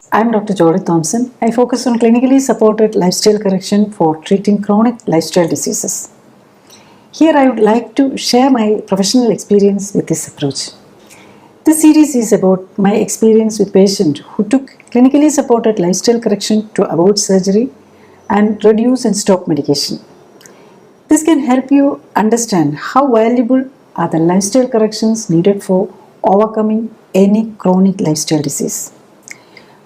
I'm Dr. Thomson. I focus on clinically supported lifestyle correction for treating chronic lifestyle diseases. Here I would like to share my professional experience with this approach. This series is about my experience with patients who took clinically supported lifestyle correction to avoid surgery and reduce and stop medication. This can help you understand how valuable are the lifestyle corrections needed for overcoming any chronic lifestyle disease.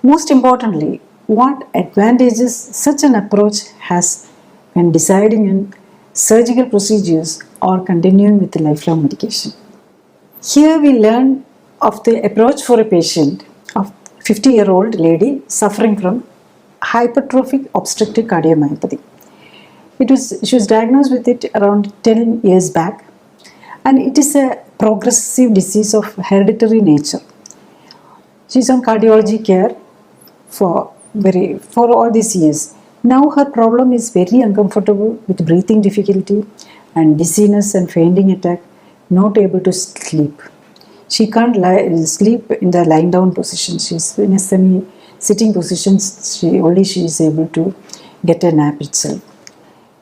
Most importantly, what advantages such an approach has when deciding on surgical procedures or continuing with the lifelong medication. Here we learn of the approach for a patient of 50-year-old lady suffering from hypertrophic obstructive cardiomyopathy. She was diagnosed with it around 10 years back, and it is a progressive disease of hereditary nature. She is on cardiology care for all these years. Now her problem is very uncomfortable with breathing difficulty and dizziness and fainting attack, not able to sleep. She can't sleep in the lying down position. She's in a semi-sitting position. She is able to get a nap itself.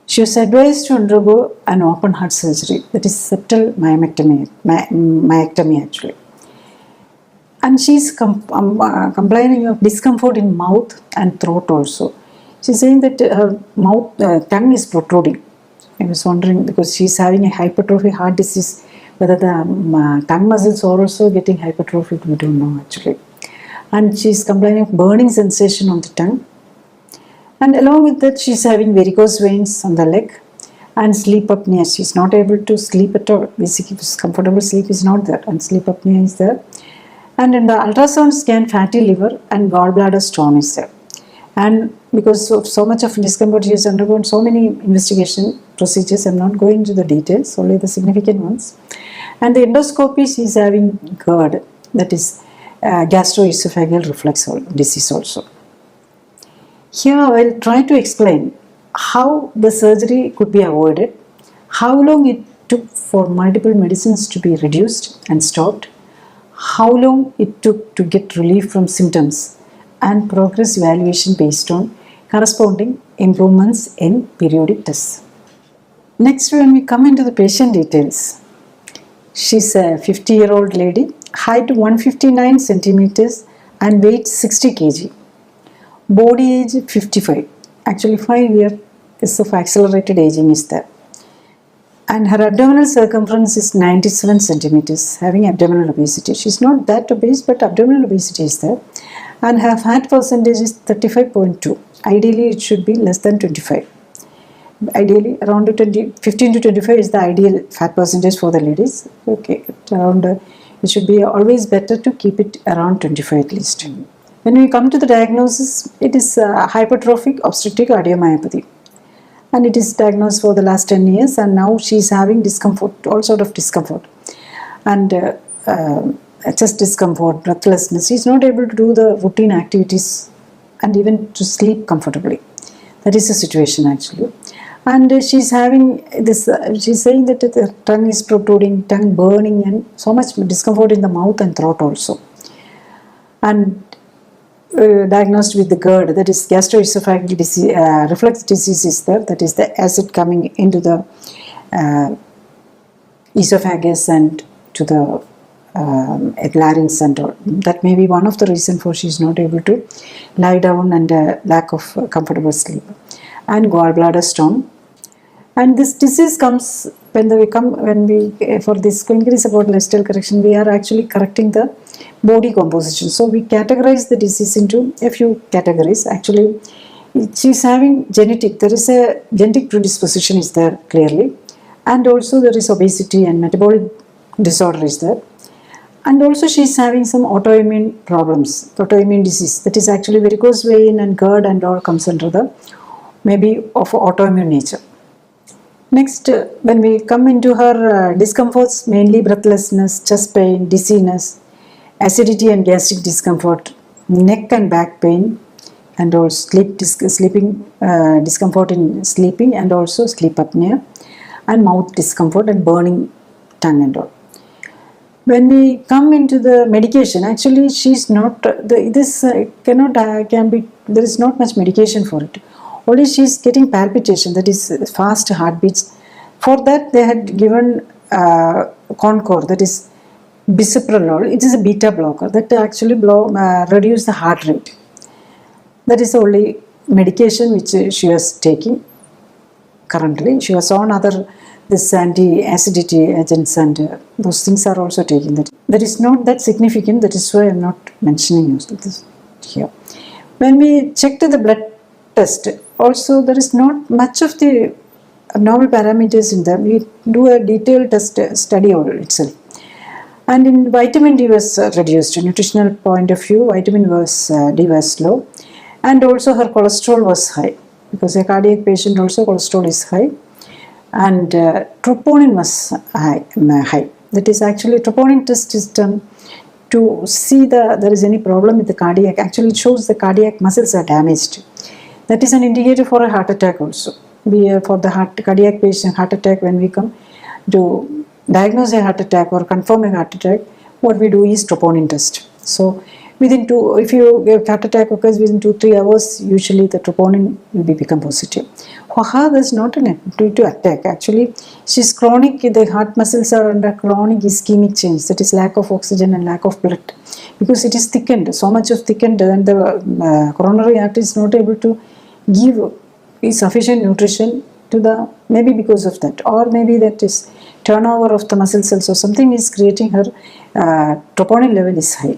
She was advised to undergo an open heart surgery, that is septal myectomy actually. And she's complaining of discomfort in mouth and throat also. She's saying that her tongue is protruding. I was wondering, because she's having a hypertrophic heart disease, whether the tongue muscles are also getting hypertrophic, we don't know actually. And she's complaining of burning sensation on the tongue. And along with that, she's having varicose veins on the leg and sleep apnea. She's not able to sleep at all. Basically, comfortable sleep is not there, and sleep apnea is there. And in the ultrasound scan, fatty liver and gallbladder stone is there. And because of so much of discomfort, she has undergone so many investigation procedures. I'm not going into the details, only the significant ones. And the endoscopy, she is having GERD, that is gastroesophageal reflux disease also. Here I will try to explain how the surgery could be avoided, how long it took for multiple medicines to be reduced and stopped, how long it took to get relief from symptoms, and progress evaluation based on corresponding improvements in periodic tests. Next, when we come into the patient details, she's a 50-year-old lady, height 159 centimeters and weight 60 kg. Body age 55. Actually 5 years of accelerated aging is there. And her abdominal circumference is 97 centimeters, having abdominal obesity. She's not that obese, but abdominal obesity is there. And her fat percentage is 35.2. Ideally, it should be less than 25. Ideally, around 15 to 25 is the ideal fat percentage for the ladies. Okay, it should be always better to keep it around 25 at least. When we come to the diagnosis, it is hypertrophic obstructive cardiomyopathy. And it is diagnosed for the last 10 years, and now she is having discomfort, all sort of discomfort. And chest discomfort, breathlessness. She is not able to do the routine activities and even to sleep comfortably. That is the situation actually. And she's having this, she's saying that the tongue is protruding, tongue burning, and so much discomfort in the mouth and throat also. And diagnosed with the GERD, that is gastroesophageal disease, reflux disease is there, that is the acid coming into the esophagus and to the larynx and all. That may be one of the reasons for she is not able to lie down and lack of comfortable sleep. And gallbladder stone. And this disease comes when we for this clinically supported lifestyle correction, we are actually correcting the body composition. So we categorize the disease into a few categories. Actually, she's having genetic. There is a genetic predisposition is there clearly, and also there is obesity and metabolic disorder is there. And also she is having some autoimmune problems, autoimmune disease. That is actually varicose vein and GERD and all comes under the maybe of autoimmune nature. Next, when we come into her discomforts, mainly breathlessness, chest pain, dizziness, acidity and gastric discomfort, neck and back pain, and also discomfort in sleeping, and also sleep apnea, and mouth discomfort and burning tongue and all. When we come into the medication, actually she's not can be, there is not much medication for it. Only she's getting palpitation, that is fast heartbeats. For that they had given Concor, that is bisoprolol. It is a beta blocker that actually reduce the heart rate. That is the only medication which she was taking currently. She was on other this anti-acidity agents, and those things are also taken. That is not that significant. That is why I am not mentioning this here. When we checked the blood test, also there is not much of the abnormal parameters in them. We do a detailed test study on itself. And in vitamin D was reduced. Nutritional point of view, vitamin D was low, and also her cholesterol was high, because a cardiac patient also cholesterol is high, and troponin was high. That is actually troponin test is done to see there is any problem with the cardiac. Actually, it shows the cardiac muscles are damaged. That is an indicator for a heart attack also. For the cardiac patient heart attack, when we come to diagnose a heart attack or confirm a heart attack, what we do is troponin test. So within if you get heart attack occurs within 2-3 hours, usually the troponin will become positive. For her, there's not an to attack. Actually, she's chronic. The heart muscles are under chronic ischemic change. That is lack of oxygen and lack of blood, because it is thickened, so much of thickened, and the coronary artery is not able to give sufficient nutrition to the, maybe because of that, or maybe that is turnover of the muscle cells or something is creating her troponin level is high.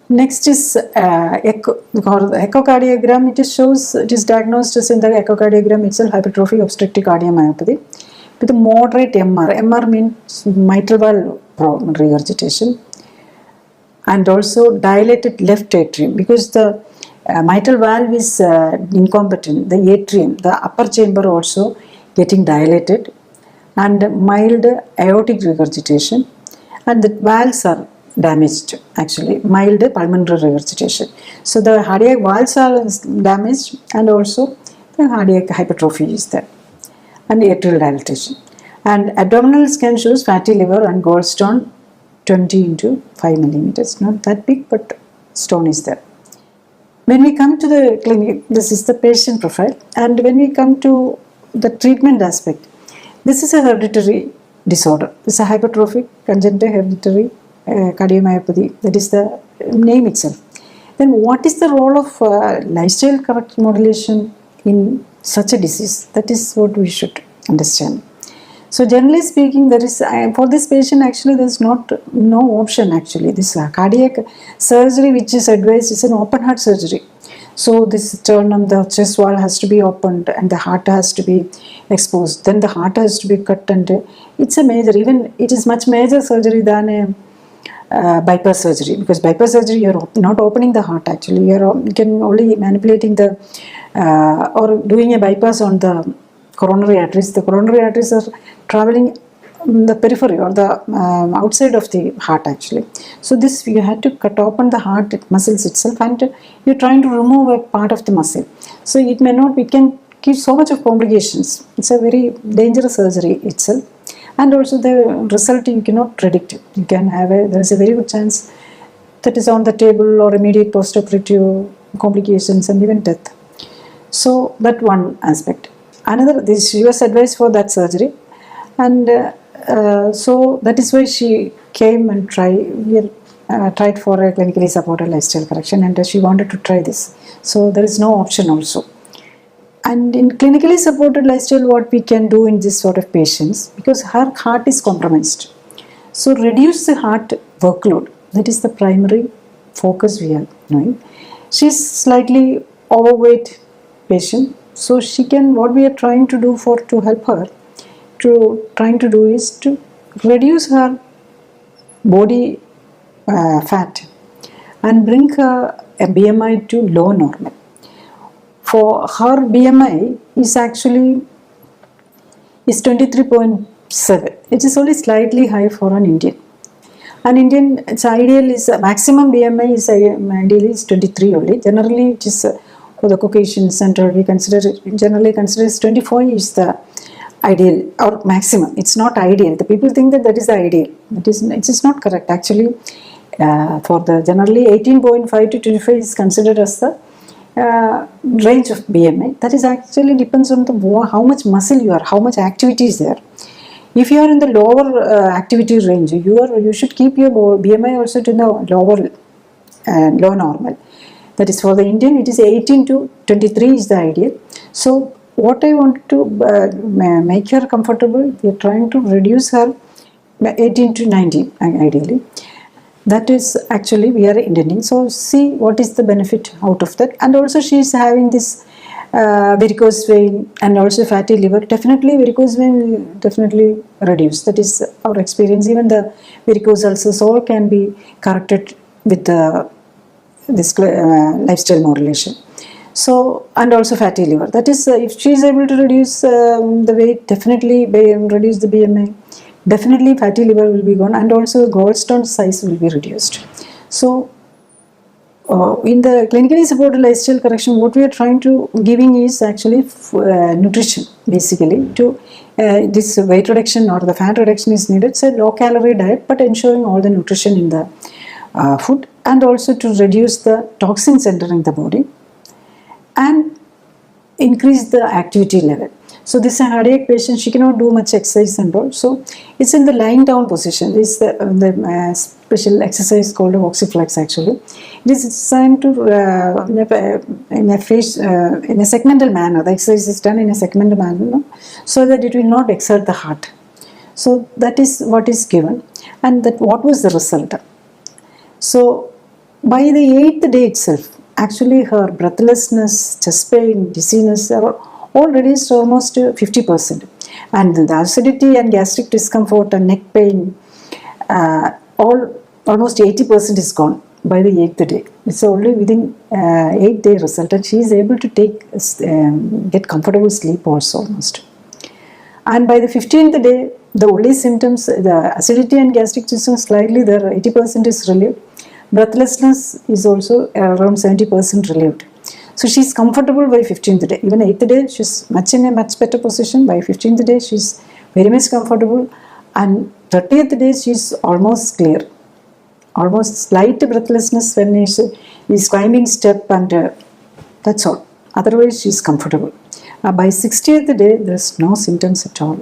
Next is echocardiogram. It shows, it is diagnosed as in the echocardiogram itself, hypertrophic obstructive cardiomyopathy with a moderate MR. MR means mitral valve regurgitation, and also dilated left atrium, because the mitral valve is incompetent. The atrium, the upper chamber also getting dilated, and mild aortic regurgitation, and the valves are damaged, actually mild pulmonary regurgitation. So the cardiac valves are damaged, and also the cardiac hypertrophy is there, and atrial dilatation. And abdominal scan shows fatty liver and gallstone 20 into 5 millimeters. Not that big, but stone is there. When we come to the clinic, this is the patient profile, and when we come to the treatment aspect, this is a hereditary disorder. It's a hypertrophic congenital hereditary cardiomyopathy. That is the name itself. Then what is the role of lifestyle correct modulation in such a disease? That is what we should understand. So generally speaking, there is for this patient, actually there is no option. Actually, this cardiac surgery which is advised is an open heart surgery. So this sternum, the chest wall has to be opened, and the heart has to be exposed. Then the heart has to be cut, and it's a major, even it is much major surgery than a bypass surgery, because bypass surgery you are not opening the heart. Actually, you can only manipulating the or doing a bypass on the coronary arteries. The coronary arteries are traveling the periphery or the outside of the heart, actually. So this, you had to cut open the heart muscles itself, and you're trying to remove a part of the muscle. So it may not, it can give so much of complications. It's a very dangerous surgery itself, and also the result you cannot predict. You can have there is a very good chance that is on the table, or immediate postoperative complications and even death. So that one aspect. Another, she was advised for that surgery, and so that is why she came and tried for a clinically supported lifestyle correction, and she wanted to try this. So there is no option also. And in clinically supported lifestyle, what we can do in this sort of patients, because her heart is compromised, so reduce the heart workload. That is the primary focus we are doing. She's slightly overweight patient, so she can, what we are trying to do to help her, trying to do is to reduce her body fat and bring her a BMI to low normal. For her BMI is actually 23.7. It is only slightly high for an Indian. An Indian, its ideal is maximum BMI is ideally is 23 only. Generally, it is for the Caucasian Central, we generally consider 24 is the ideal or maximum. It's not ideal. The people think that that is the ideal. It is not correct. Actually, for the generally 18.5 to 25 is considered as the range of BMI. That is actually depends on the how much muscle you are, how much activity is there. If you are in the lower activity range, you should keep your BMI also to the lower low normal. That is for the Indian, it is 18 to 23 is the ideal. So what I want to make her comfortable, we are trying to reduce her 18 to 19 ideally. That is actually we are intending. So see what is the benefit out of that. And also she is having this varicose vein and also fatty liver. Definitely varicose vein will definitely reduce. That is our experience. Even the varicose ulcers all can be corrected with this lifestyle modulation. So, and also fatty liver. That is, if she is able to reduce the weight, definitely reduce the BMI, definitely fatty liver will be gone, and also gallstone size will be reduced. So, in the clinically supported lifestyle correction, what we are trying to giving is actually nutrition, basically. To this weight reduction or the fat reduction is needed. It's a low calorie diet, but ensuring all the nutrition in the food, and also to reduce the toxins entering the body and increase the activity level. So this cardiac patient, she cannot do much exercise and all. So it's in the lying down position. This is the special exercise called oxyflex actually. It is designed to in a segmental manner. The exercise is done in a segmental manner so that it will not exert the heart. So that is what is given, and that what was the result. So by the 8th day itself, actually her breathlessness, chest pain, dizziness are all reduced almost 50%. And the acidity and gastric discomfort and neck pain, almost 80% is gone by the 8th day. It's only within 8-day result, and she is able to get comfortable sleep also almost. And by the 15th day, the only symptoms, the acidity and gastric discomfort slightly there, 80% is relieved. Breathlessness is also around 70% relieved. So she is comfortable by 15th day. Even 8th day, she is in a much better position. By 15th day, she is very much comfortable. And 30th day, she is almost clear. Almost slight breathlessness when she is climbing step, and that's all. Otherwise, she is comfortable. By 60th day, there is no symptoms at all.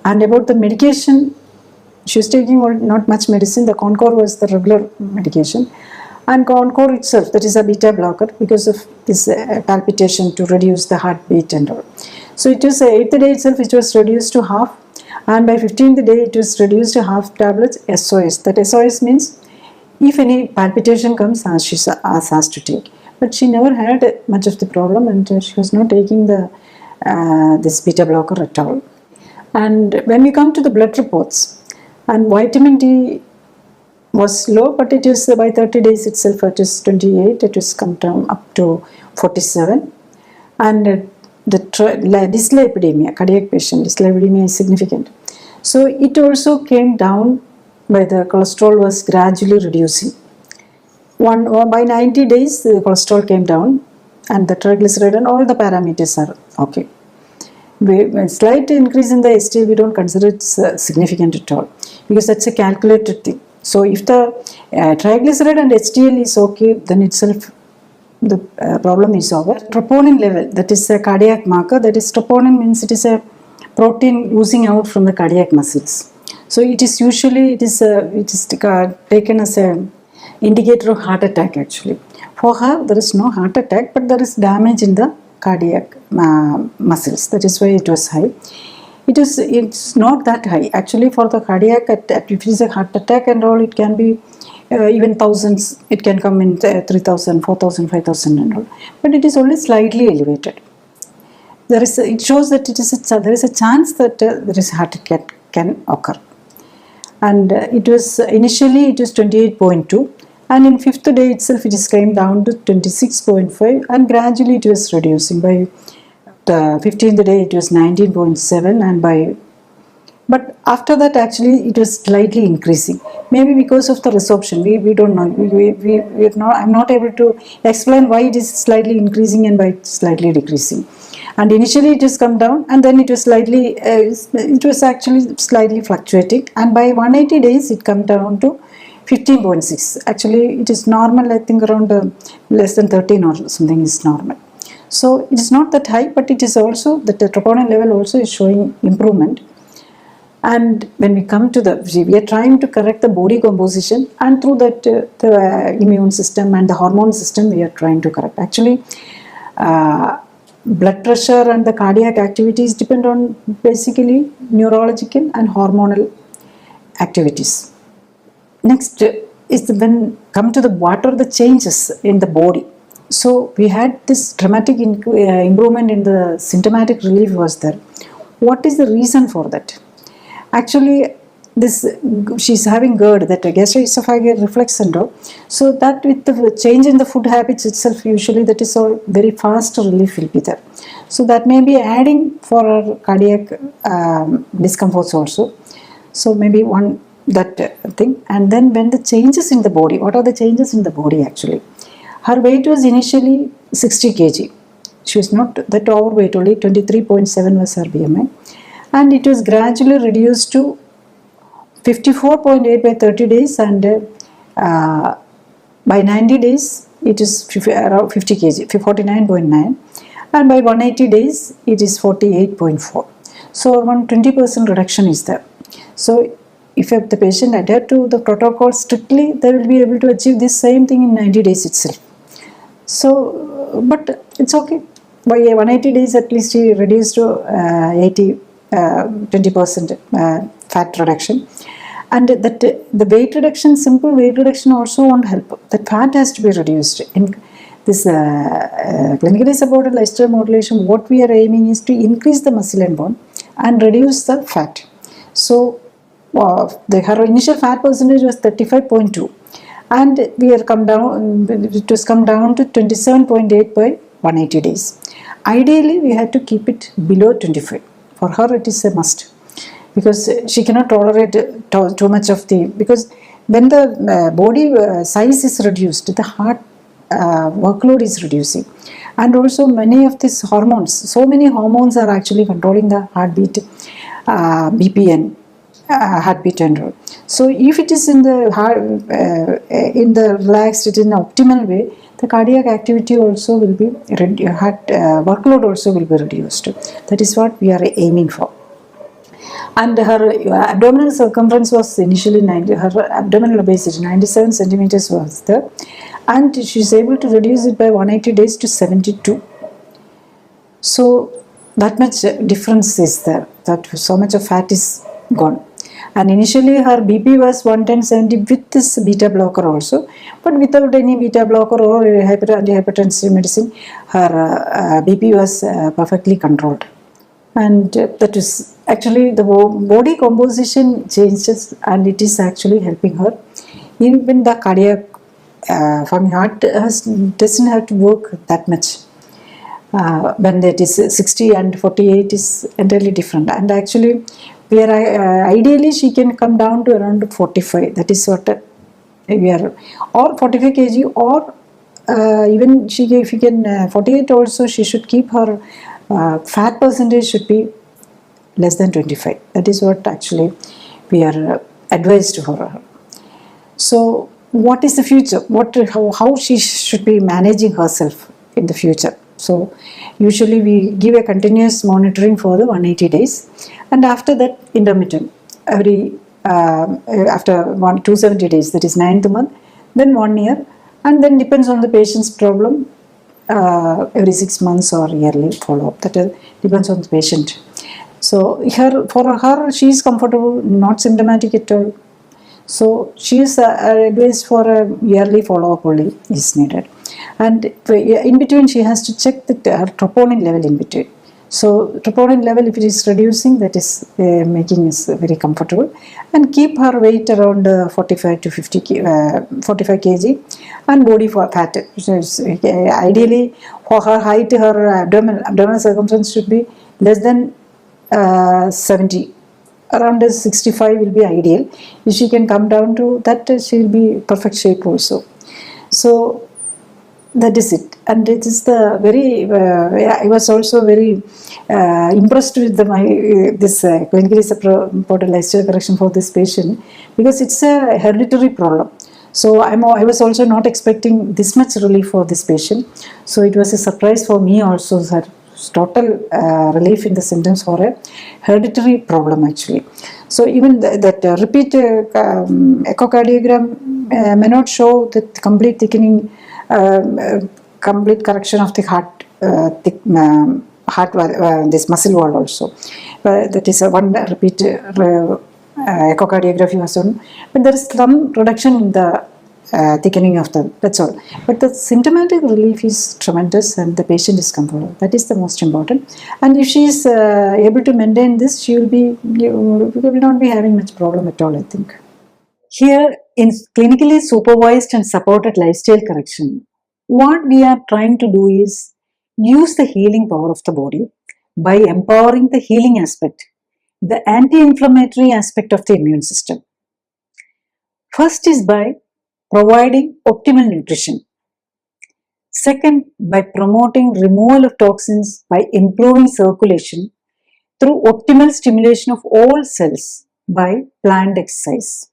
And about the medication, she was taking not much medicine. The Concor was the regular medication. And Concor itself, that is a beta blocker, because of this palpitation to reduce the heartbeat and all. So it was 8th day itself, it was reduced to half. And by 15th day, it was reduced to half tablets SOS. That SOS means if any palpitation comes, she is asked to take. But she never had much of the problem, and she was not taking this beta blocker at all. And when we come to the blood reports, and vitamin D was low, but it is by 30 days itself, it is 28, it has come down up to 47. And the dyslipidemia, cardiac patient, dyslipidemia is significant. So it also came down by the cholesterol was gradually reducing. By 90 days, the cholesterol came down, and the triglyceride and all the parameters are okay. A slight increase in the ST, we don't consider it significant at all, because that's a calculated thing. So if the triglyceride and HDL is okay, then itself the problem is over. Troponin level, that is a cardiac marker. That is, troponin means it is a protein oozing out from the cardiac muscles. So it is usually taken as a indicator of heart attack actually. For her, there is no heart attack, but there is damage in the cardiac muscles. That is why it was high. It's not that high actually. For the cardiac, if it is a heart attack and all, it can be even thousands. It can come in 3,000, 4,000, 5,000 and all. But it is only slightly elevated. It shows that there is a chance that there is heart attack can occur. And it was initially 28.2. And in 5th day itself, it is came down to 26.5, and gradually it was reducing. By the 15th day, it was 19.7, and but after that, actually, it was slightly increasing. Maybe because of the resorption, we don't know. I'm not able to explain why it is slightly increasing and why it's slightly decreasing. And initially it has come down, and then it was it was actually slightly fluctuating, and by 180 days it come down to 15.6. Actually it is normal, I think around less than 13 or something is normal. So it is not that high, but it is also that the troponin level also is showing improvement. And when we come to we are trying to correct the body composition, and through that the immune system and the hormone system we are trying to correct. Actually, blood pressure and the cardiac activities depend on basically neurological and hormonal activities. Next is when come to what are the changes in the body. So we had this dramatic improvement in the symptomatic relief was there. What is the reason for that? Actually, she's having GERD, that gastroesophageal reflux syndrome. So that with the change in the food habits itself, usually that is all very fast relief will be there. So that may be adding for our cardiac discomforts also. So maybe one that thing. And then when the changes in the body, what are the changes in the body actually? Her weight was initially 60 kg. She was not that overweight, only 23.7 was her BMI. And it was gradually reduced to 54.8 by 30 days, and by 90 days it is around 50 kg, 49.9, and by 180 days it is 48.4. So around 20% reduction is there. So if the patient adhere to the protocol strictly, they will be able to achieve this same thing in 90 days itself. So, but it's okay. By 180 days at least he reduced to 20% fat reduction. And that the weight reduction, simple weight reduction also won't help. The fat has to be reduced. In this clinically supported lifestyle modulation, what we are aiming is to increase the muscle and bone and reduce the fat. So her initial fat percentage was 35.2, and we are come down. It was come down to 27.8 by 180 days. Ideally, we had to keep it below 25. For her, it is a must, because she cannot tolerate too much of because when the body size is reduced, the heart workload is reducing, and also many of these hormones, so many hormones are actually controlling the heartbeat, BP and heartbeat and all. So if it is in the relaxed, it is in an optimal way, the cardiac activity also will be workload also will be reduced. That is what we are aiming for. And her abdominal circumference was initially her abdominal obesity 97 centimeters was there, and she is able to reduce it by 180 days to 72. So that much difference is there, that so much of fat is gone. And initially her BP was 110/70 with this beta blocker also, but without any beta blocker or antihypertensive medicine, her BP was perfectly controlled. And that is actually the body composition changes, and it is actually helping her. Even the cardiac heart doesn't have to work that much. When it is 60 and 48 is entirely different. And actually, we are ideally she can come down to around 45. That is what we are, or 45 kg, or even if she can 48 also, she should keep her fat percentage should be less than 25. That is what actually we are advised for her. So what is the future? How she should be managing herself in the future? So usually we give a continuous monitoring for the 180 days, and after that intermittent every after 270 days, that is 9th month, then 1 year, and then depends on the patient's problem, every 6 months or yearly follow-up. That depends on the patient. So for her she is comfortable, not symptomatic at all. So she is advised for a yearly follow-up only is needed. And in between she has to check her troponin level in between. So troponin level, if it is reducing, that is making us very comfortable, and keep her weight around 45 to 45 kg, and body fat. Ideally for her height, her abdominal circumference should be less than 70. Around 65 will be ideal. If she can come down to that, she will be perfect shape also. So That is it, and it is the very. I was also very impressed with this clinically supported lifestyle correction for this patient, because it's a hereditary problem. So I was also not expecting this much relief for this patient. So it was a surprise for me also, that total relief in the symptoms for a hereditary problem actually. So even that repeat echocardiogram may not show the complete thickening, complete correction of the heart, this muscle wall also. That is one repeat echocardiography was done, but there is some reduction in the thickening of them. That's all. But the symptomatic relief is tremendous, and the patient is comfortable. That is the most important. And if she is able to maintain this, she will not be having much problem at all, I think. Here, in clinically supervised and supported lifestyle correction, what we are trying to do is use the healing power of the body by empowering the healing aspect, the anti-inflammatory aspect of the immune system. First is by providing optimal nutrition. Second, by promoting removal of toxins by improving circulation through optimal stimulation of all cells by planned exercise.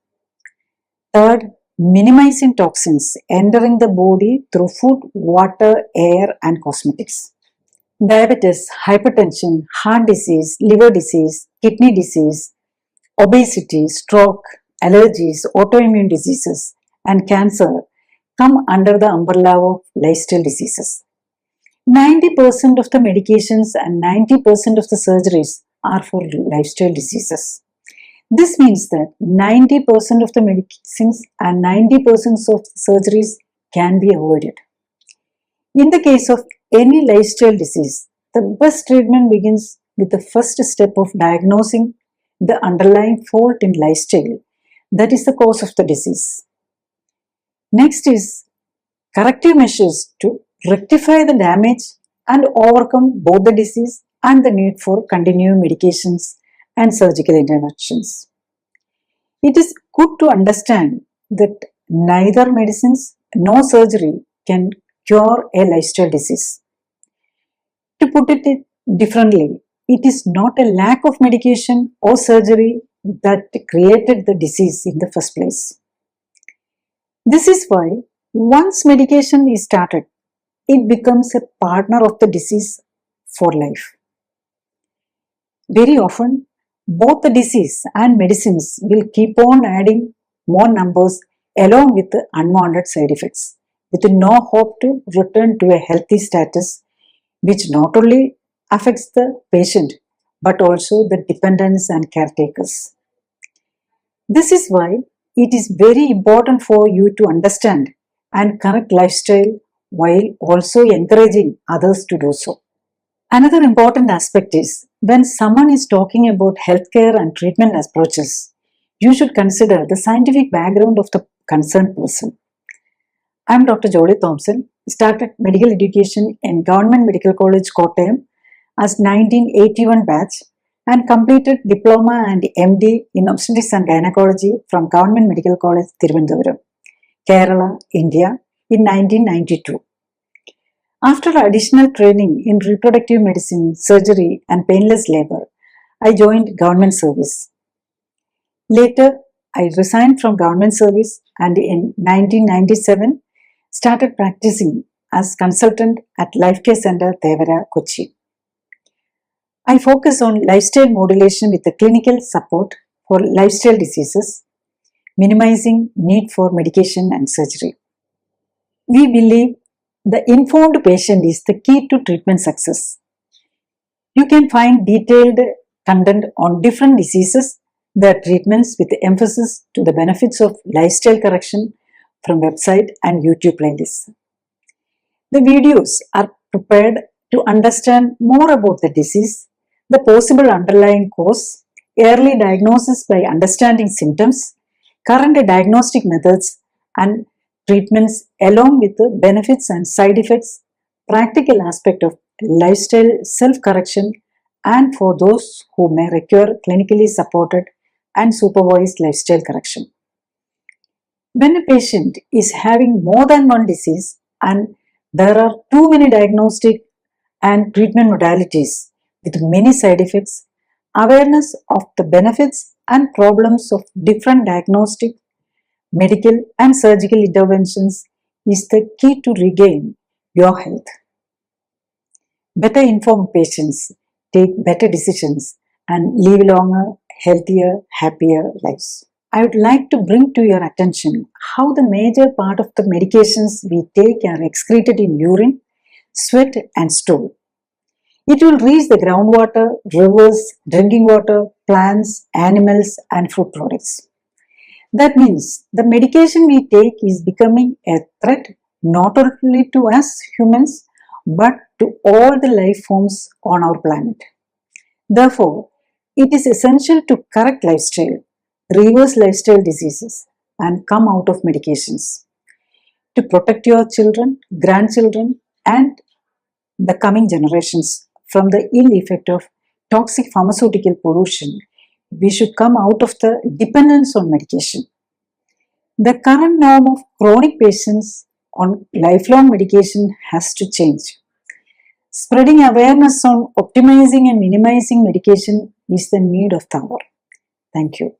Third, minimizing toxins entering the body through food, water, air, and cosmetics. Diabetes, hypertension, heart disease, liver disease, kidney disease, obesity, stroke, allergies, autoimmune diseases, and cancer come under the umbrella of lifestyle diseases. 90% of the medications and 90% of the surgeries are for lifestyle diseases. This means that 90% of the medicines and 90% of surgeries can be avoided. In the case of any lifestyle disease, the best treatment begins with the first step of diagnosing the underlying fault in lifestyle that is the cause of the disease. Next is corrective measures to rectify the damage and overcome both the disease and the need for continued medications and surgical interventions. It is good to understand that neither medicines nor surgery can cure a lifestyle disease. To put it differently, it is not a lack of medication or surgery that created the disease in the first place. This is why once medication is started, it becomes a partner of the disease for life. Very often, both the disease and medicines will keep on adding more numbers along with the unwanted side effects, with no hope to return to a healthy status, which not only affects the patient but also the dependents and caretakers. This is why it is very important for you to understand and correct lifestyle while also encouraging others to do so. Another important aspect is when someone is talking about healthcare and treatment approaches, you should consider the scientific background of the concerned person. I am Dr. Thomson, started medical education in Government Medical College, Kottayam as 1981 batch and completed Diploma and MD in Obstetrics and Gynecology from Government Medical College, Thiruvananthapuram, Kerala, India in 1992. After additional training in reproductive medicine, surgery and painless labor, I joined government service. Later, I resigned from government service and in 1997 started practicing as consultant at Life Care Center, Devara, Kochi. I focus on lifestyle modulation with the clinical support for lifestyle diseases, minimizing need for medication and surgery. We believe the informed patient is the key to treatment success. You can find detailed content on different diseases, their treatments with emphasis to the benefits of lifestyle correction from website and YouTube playlists. The videos are prepared to understand more about the disease, the possible underlying cause, early diagnosis by understanding symptoms, current diagnostic methods and treatments along with the benefits and side effects, practical aspect of lifestyle self-correction and for those who may require clinically supported and supervised lifestyle correction. When a patient is having more than one disease and There are too many diagnostic and treatment modalities with many side effects. Awareness of the benefits and problems of different diagnostic, medical, and surgical interventions is the key to regain your health. Better informed patients take better decisions and live longer, healthier, happier lives. I would like to bring to your attention how the major part of the medications we take are excreted in urine, sweat, and stool. It will reach the groundwater, rivers, drinking water, plants, animals, and food products. That means the medication we take is becoming a threat not only to us humans but to all the life forms on our planet. Therefore, it is essential to correct lifestyle, reverse lifestyle diseases, and come out of medications. To protect your children, grandchildren, and the coming generations from the ill effect of toxic pharmaceutical pollution, we should come out of the dependence on medication. The current norm of chronic patients on lifelong medication has to change. Spreading awareness on optimizing and minimizing medication is the need of the hour. Thank you.